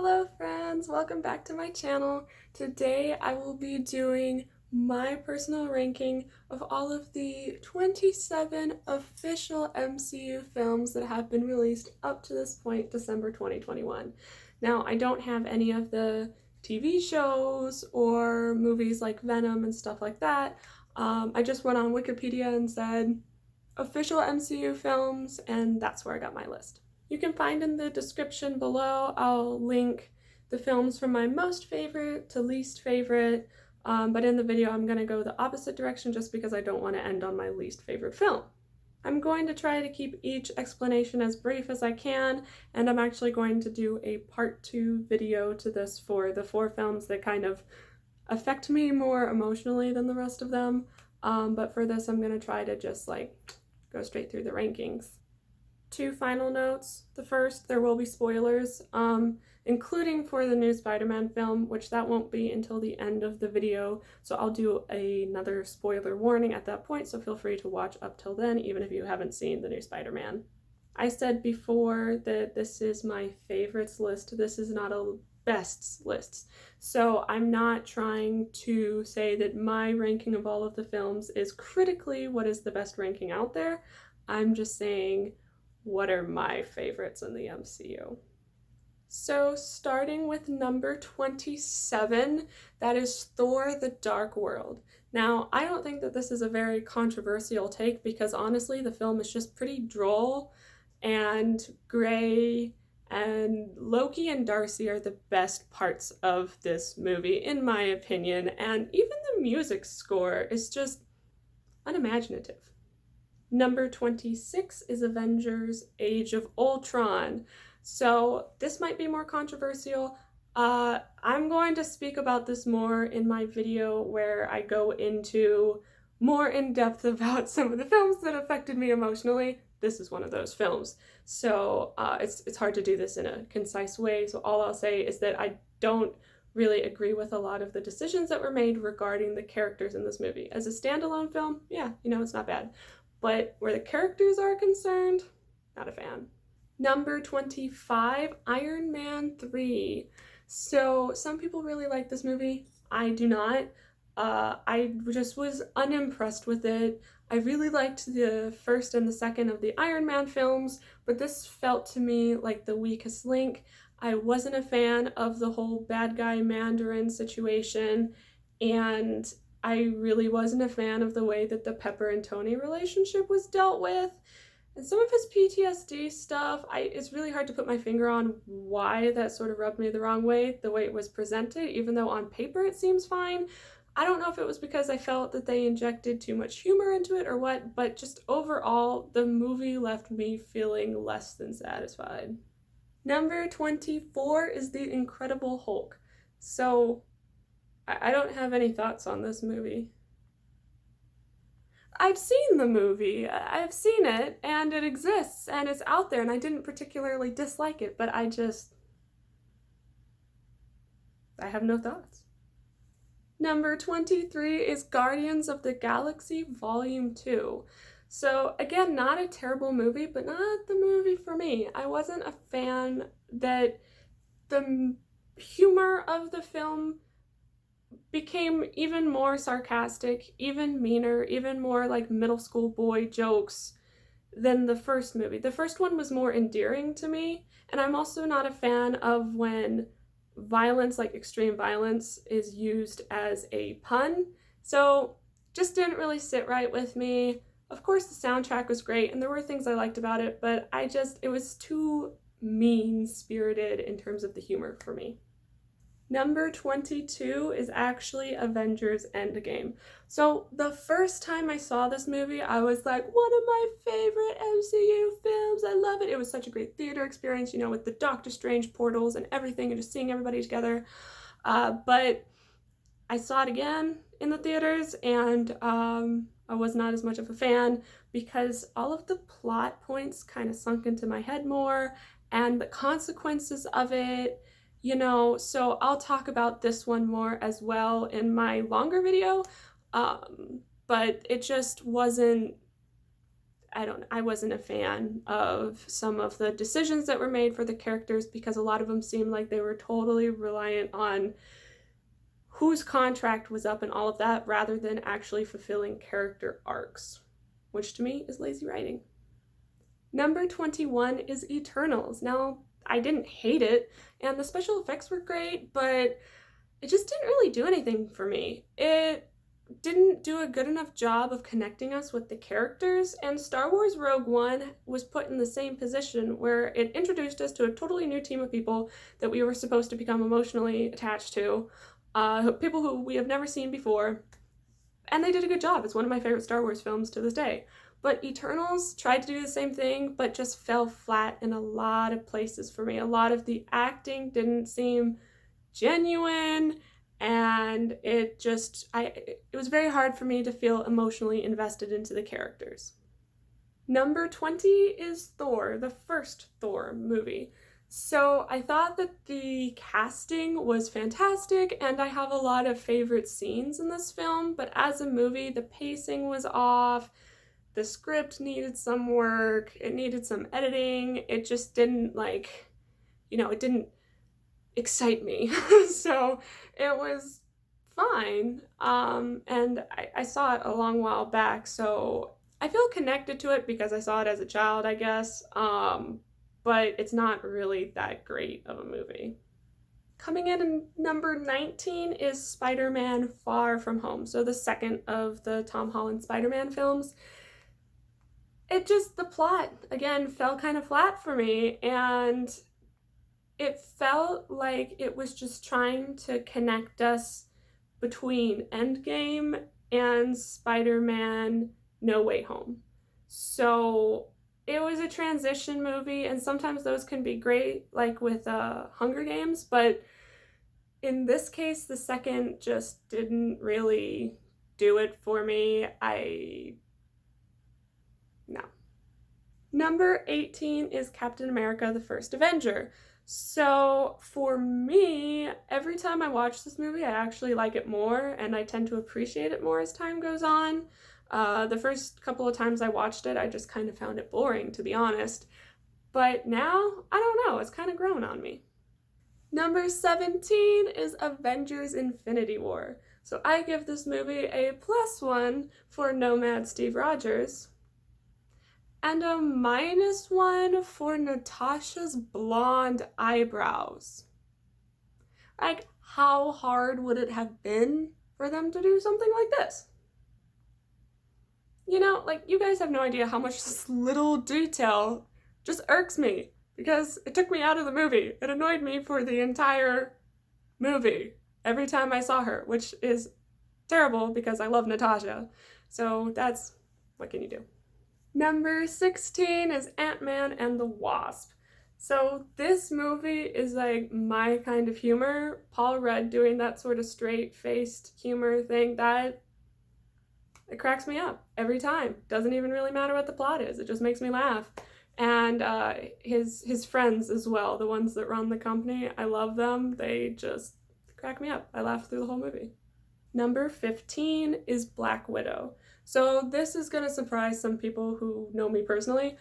Hello friends, welcome back to my channel. Today I will be doing my personal ranking of all of the 27 official MCU films that have been released up to this point, December 2021. Now, I don't have any of the TV shows or movies like Venom and stuff like that. I just went on Wikipedia and said official MCU films, and that's where I got my list. You can find in the description below, I'll link the films from my most favorite to least favorite, but in the video I'm going to go the opposite direction just because I don't want to end on my least favorite film. I'm going to try to keep each explanation as brief as I can, and I'm actually going to do a part 2 video to this for the 4 films that kind of affect me more emotionally than the rest of them, but for this I'm going to try to just go straight through the rankings. 2 final notes. The first, there will be spoilers, including for the new Spider-Man film, which that won't be until the end of the video, so I'll do another spoiler warning at that point, so feel free to watch up till then, even if you haven't seen the new Spider-Man. I said before that this is my favorites list. This is not a bests list, so I'm not trying to say that my ranking of all of the films is critically what is the best ranking out there. I'm just saying what are my favorites in the MCU. So starting with number 27, that is Thor: The Dark World. Now, I don't think that this is a very controversial take because honestly the film is just pretty droll and gray, and Loki and Darcy are the best parts of this movie in my opinion, and even the music score is just unimaginative. Number 26 is Avengers Age of Ultron. So this might be more controversial. I'm going to speak about this more in my video where I go into more in depth about some of the films that affected me emotionally. This is one of those films. So it's hard to do this in a concise way. So all I'll say is that I don't really agree with a lot of the decisions that were made regarding the characters in this movie. As a standalone film, yeah, it's not bad. But where the characters are concerned, not a fan. Number 25, Iron Man 3. So some people really like this movie. I do not. I just was unimpressed with it. I really liked the first and the second of the Iron Man films, but this felt to me like the weakest link. I wasn't a fan of the whole bad guy Mandarin situation, and I really wasn't a fan of the way that the Pepper and Tony relationship was dealt with. And some of his PTSD stuff, it's really hard to put my finger on why that sort of rubbed me the wrong way, the way it was presented, even though on paper it seems fine. I don't know if it was because I felt that they injected too much humor into it or what, but just overall, the movie left me feeling less than satisfied. Number 24 is The Incredible Hulk. So I don't have any thoughts on this movie. I've seen the movie, I've seen it, and it exists, and it's out there, and I didn't particularly dislike it, but I have no thoughts. Number 23 is Guardians of the Galaxy Volume 2. So again, not a terrible movie, but not the movie for me. I wasn't a fan that the humor of the film became even more sarcastic, even meaner, even more like middle school boy jokes than the first movie. The first one was more endearing to me, and I'm also not a fan of when violence, like extreme violence, is used as a pun. So just didn't really sit right with me. Of course the soundtrack was great and there were things I liked about it, but it was too mean-spirited in terms of the humor for me. Number 22 is actually Avengers Endgame. So the first time I saw this movie, I was like, one of my favorite MCU films. I love it. It was such a great theater experience, with the Doctor Strange portals and everything and just seeing everybody together. But I saw it again in the theaters and I was not as much of a fan because all of the plot points kind of sunk into my head more and the consequences of it. So I'll talk about this one more as well in my longer video, but it just wasn't I wasn't a fan of some of the decisions that were made for the characters because a lot of them seemed like they were totally reliant on whose contract was up and all of that rather than actually fulfilling character arcs, which to me is lazy writing. Number 21 is Eternals. Now, I didn't hate it, and the special effects were great, but it just didn't really do anything for me. It didn't do a good enough job of connecting us with the characters, and Star Wars Rogue One was put in the same position where it introduced us to a totally new team of people that we were supposed to become emotionally attached to, people who we have never seen before, and they did a good job. It's one of my favorite Star Wars films to this day. But Eternals tried to do the same thing, but just fell flat in a lot of places for me. A lot of the acting didn't seem genuine, and it was very hard for me to feel emotionally invested into the characters. Number 20 is Thor, the first Thor movie. So I thought that the casting was fantastic, and I have a lot of favorite scenes in this film, but as a movie, the pacing was off. The script needed some work, it needed some editing, it just didn't it didn't excite me. So it was fine, and I saw it a long while back, so I feel connected to it because I saw it as a child, I guess, but it's not really that great of a movie. Coming in number 19 is Spider-Man Far From Home, so the second of the Tom Holland Spider-Man films. The plot, again, fell kind of flat for me, and it felt like it was just trying to connect us between Endgame and Spider-Man No Way Home. So it was a transition movie, and sometimes those can be great, like with Hunger Games, but in this case, the second just didn't really do it for me. No. Number 18 is Captain America, the First Avenger. So for me, every time I watch this movie, I actually like it more, and I tend to appreciate it more as time goes on. The first couple of times I watched it, I just kind of found it boring, to be honest. But now, I don't know, it's kind of grown on me. Number 17 is Avengers Infinity War. So I give this movie a +1 for Nomad Steve Rogers, and a -1 for Natasha's blonde eyebrows. Like, how hard would it have been for them to do something like this? You guys have no idea how much this little detail just irks me, because it took me out of the movie. It annoyed me for the entire movie every time I saw her, which is terrible because I love Natasha. So what can you do? Number 16 is Ant-Man and the Wasp. So this movie is like my kind of humor. Paul Rudd doing that sort of straight-faced humor thing, it cracks me up every time. Doesn't even really matter what the plot is. It just makes me laugh. And his friends as well, the ones that run the company, I love them. They just crack me up. I laughed through the whole movie. Number 15 is Black Widow. So this is going to surprise some people who know me personally,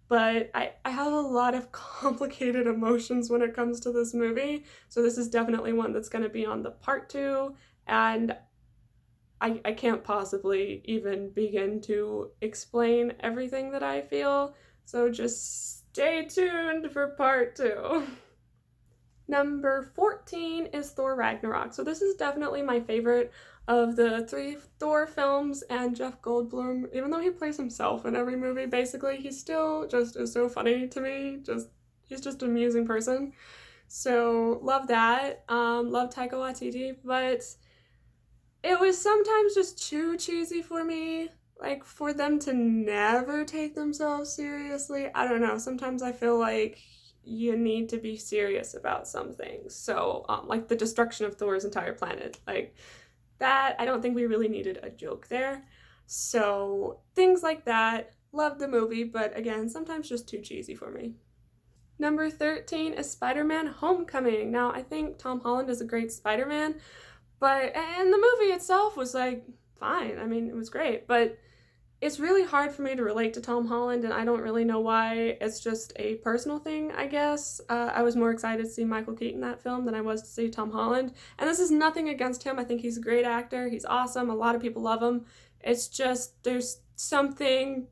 but I have a lot of complicated emotions when it comes to this movie. So this is definitely one that's going to be on the part 2, and I can't possibly even begin to explain everything that I feel. So just stay tuned for part 2. Number 14 is Thor Ragnarok. So this is definitely my favorite of the 3 Thor films, and Jeff Goldblum, even though he plays himself in every movie, basically, he still just is so funny to me. He's just an amusing person. So love that. Love Taika Waititi, but it was sometimes just too cheesy for me. Like, for them to never take themselves seriously. I don't know. Sometimes I feel like you need to be serious about some things. So, like the destruction of Thor's entire planet. Like, that, I don't think we really needed a joke there. So, things like that. Love the movie, but again, sometimes just too cheesy for me. Number 13 is SpiderMan Homecoming. Now, I think Tom Holland is a great Spider-Man, and the movie itself was, like, fine. I mean, it was great, but It's really hard for me to relate to Tom Holland, and I don't really know why. It's just a personal thing, I guess. I was more excited to see Michael Keaton in that film than I was to see Tom Holland. And this is nothing against him. I think he's a great actor. He's awesome. A lot of people love him. It's just there's something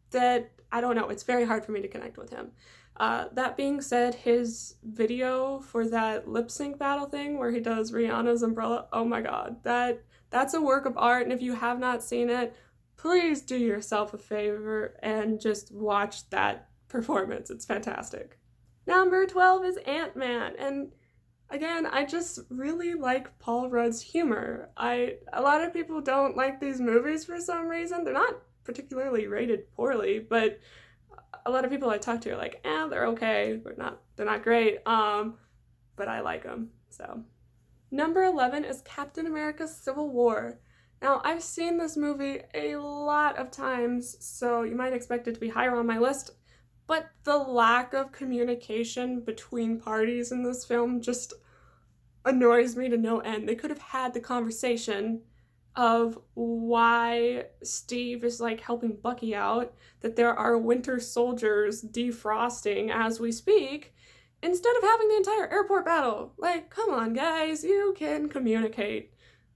that, I don't know, it's very hard for me to connect with him. That being said, his video for that lip sync battle thing where he does Rihanna's Umbrella, oh my god, that's a work of art, and if you have not seen it, please do yourself a favor and just watch that performance. It's fantastic. Number 12 is Ant-Man, and again, I just really like Paul Rudd's humor. A lot of people don't like these movies for some reason. They're not particularly rated poorly, but a lot of people I talk to are like, they're okay, but they're not great. But I like them, so. Number 11 is Captain America Civil War. Now, I've seen this movie a lot of times, so you might expect it to be higher on my list, but the lack of communication between parties in this film just annoys me to no end. They could have had the conversation of why Steve is like helping Bucky out, that there are winter soldiers defrosting as we speak, instead of having the entire airport battle. Like, come on guys, you can communicate.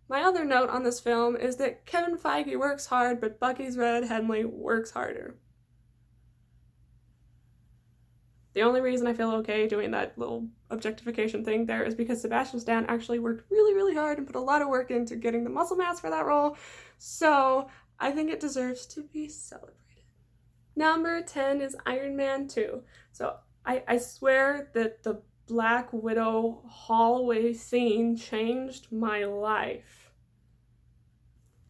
My other note on this film is that Kevin Feige works hard, but Bucky's Red Henley works harder. The only reason I feel okay doing that little objectification thing there is because Sebastian Stan actually worked really, really hard and put a lot of work into getting the muscle mass for that role, so I think it deserves to be celebrated. Number 10 is Iron Man 2. So I swear that the Black Widow hallway scene changed my life.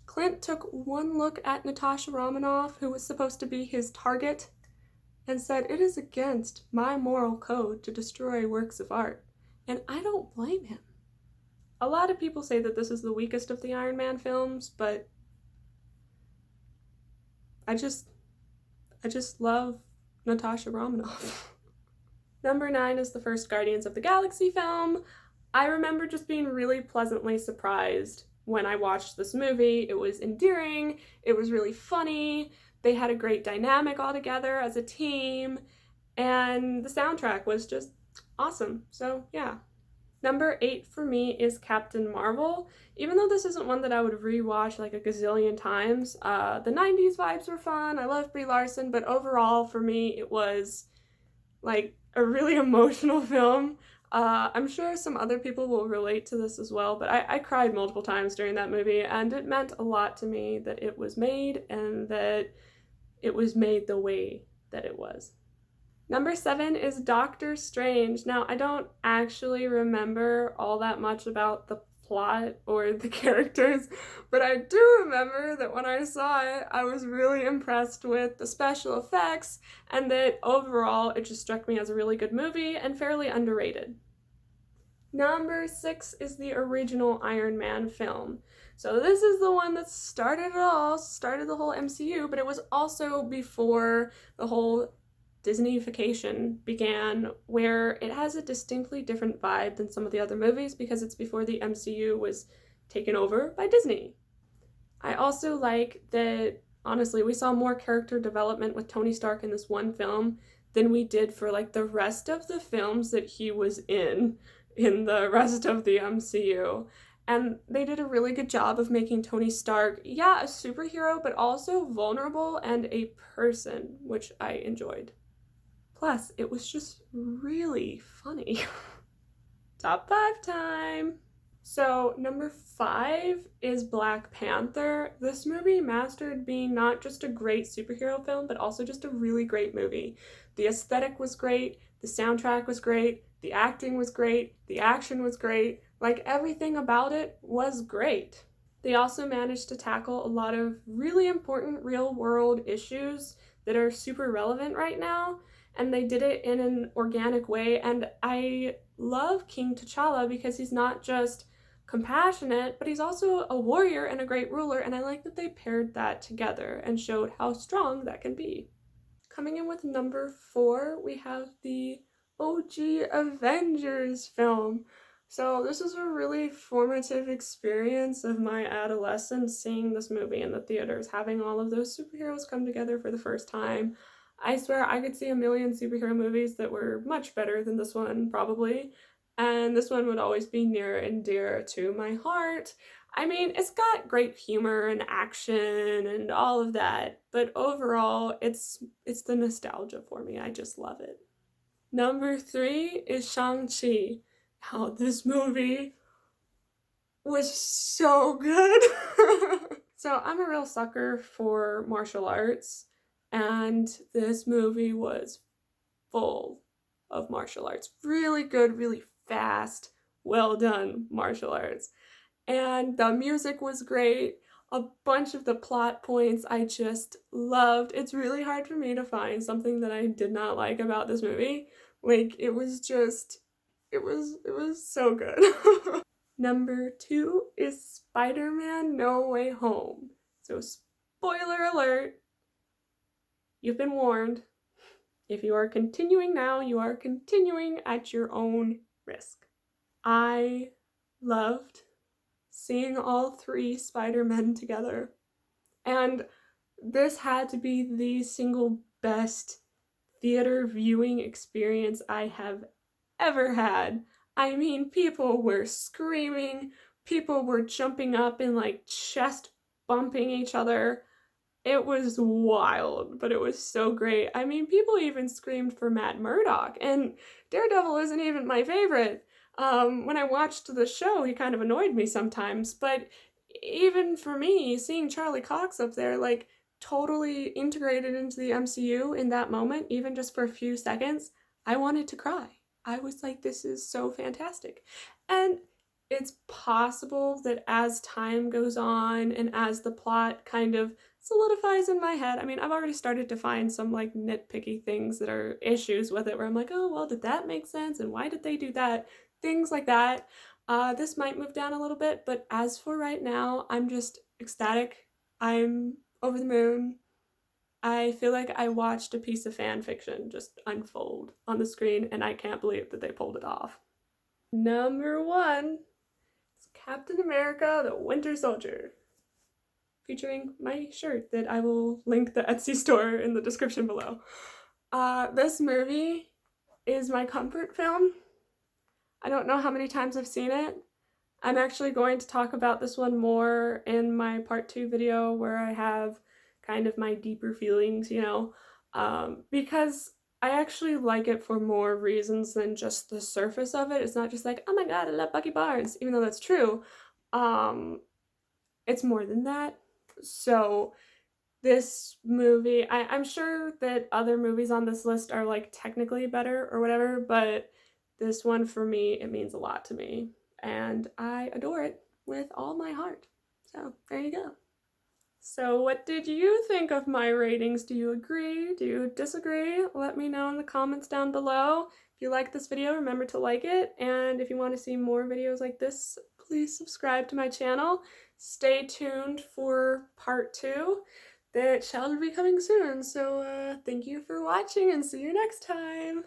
Clint took one look at Natasha Romanoff, who was supposed to be his target, and said, "It is against my moral code to destroy works of art." And I don't blame him. A lot of people say that this is the weakest of the Iron Man films, but I just love Natasha Romanoff. Number 9 is the first Guardians of the Galaxy film. I remember just being really pleasantly surprised when I watched this movie. It was endearing, it was really funny, they had a great dynamic all together as a team, and the soundtrack was just awesome, so yeah. Number 8 for me is Captain Marvel. Even though this isn't one that I would rewatch like a gazillion times, the 90s vibes were fun, I love Brie Larson, but overall for me it was like a really emotional film. I'm sure some other people will relate to this as well, but I cried multiple times during that movie, and it meant a lot to me that it was made and that it was made the way that it was. Number 7 is Doctor Strange. Now, I don't actually remember all that much about the plot or the characters, but I do remember that when I saw it, I was really impressed with the special effects, and that overall it just struck me as a really good movie and fairly underrated. Number 6 is the original Iron Man film. So this is the one that started it all, started the whole MCU, but it was also before the whole Disneyfication began, where it has a distinctly different vibe than some of the other movies because it's before the MCU was taken over by Disney. I also like that, honestly, we saw more character development with Tony Stark in this one film than we did for like the rest of the films that he was in the rest of the MCU. And they did a really good job of making Tony Stark, yeah, a superhero, but also vulnerable and a person, which I enjoyed. Plus, it was just really funny. Top 5 time! So, number 5 is Black Panther. This movie mastered being not just a great superhero film, but also just a really great movie. The aesthetic was great, the soundtrack was great, the acting was great, the action was great, like everything about it was great. They also managed to tackle a lot of really important real-world issues that are super relevant right now, and they did it in an organic way, and I love King T'Challa because he's not just compassionate, but he's also a warrior and a great ruler, and I like that they paired that together and showed how strong that can be. Coming in with number 4, we have the OG Avengers film. So this is a really formative experience of my adolescence, seeing this movie in the theaters, having all of those superheroes come together for the first time. I swear I could see a million superhero movies that were much better than this one, probably, and this one would always be near and dear to my heart. I mean, it's got great humor and action and all of that, but overall, it's the nostalgia for me. I just love it. Number 3 is Shang-Chi. How this movie was so good. So I'm a real sucker for martial arts, and this movie was full of martial arts. Really good, really fast, well done martial arts. And the music was great. A bunch of the plot points I just loved. It's really hard for me to find something that I did not like about this movie. Like, it was just, it was so good. Number 2 is Spider-Man No Way Home. So, spoiler alert, you've been warned. If you are continuing now, you are continuing at your own risk. I loved seeing all 3 Spider-Men together. And this had to be the single best theater viewing experience I have ever had. I mean, people were screaming, people were jumping up and like chest bumping each other. It was wild, but it was so great. I mean, people even screamed for Matt Murdock, and Daredevil isn't even my favorite. When I watched the show, he kind of annoyed me sometimes, but even for me, seeing Charlie Cox up there, like, totally integrated into the MCU in that moment, even just for a few seconds, I wanted to cry. I was like, this is so fantastic. And it's possible that as time goes on and as the plot kind of solidifies in my head, I mean, I've already started to find some like nitpicky things that are issues with it where I'm like, oh, well, did that make sense? And why did they do that? Things like that. This might move down a little bit, but as for right now, I'm just ecstatic. I'm over the moon. I feel like I watched a piece of fan fiction just unfold on the screen, and I can't believe that they pulled it off. Number 1 is Captain America the Winter Soldier, featuring my shirt that I will link the Etsy store in the description below. This movie is my comfort film. I don't know how many times I've seen it. I'm actually going to talk about this one more in my part 2 video where I have kind of my deeper feelings, you know, because I actually like it for more reasons than just the surface of it. It's not just like, oh my god, I love Bucky Barnes, even though that's true. It's more than that. So this movie, I'm sure that other movies on this list are like technically better or whatever, but this one for me, it means a lot to me. And I adore it with all my heart. So there you go. So what did you think of my ratings? Do you agree? Do you disagree? Let me know in the comments down below. If you like this video, remember to like it. And if you want to see more videos like this, please subscribe to my channel. Stay tuned for part 2 that shall be coming soon. So thank you for watching and see you next time.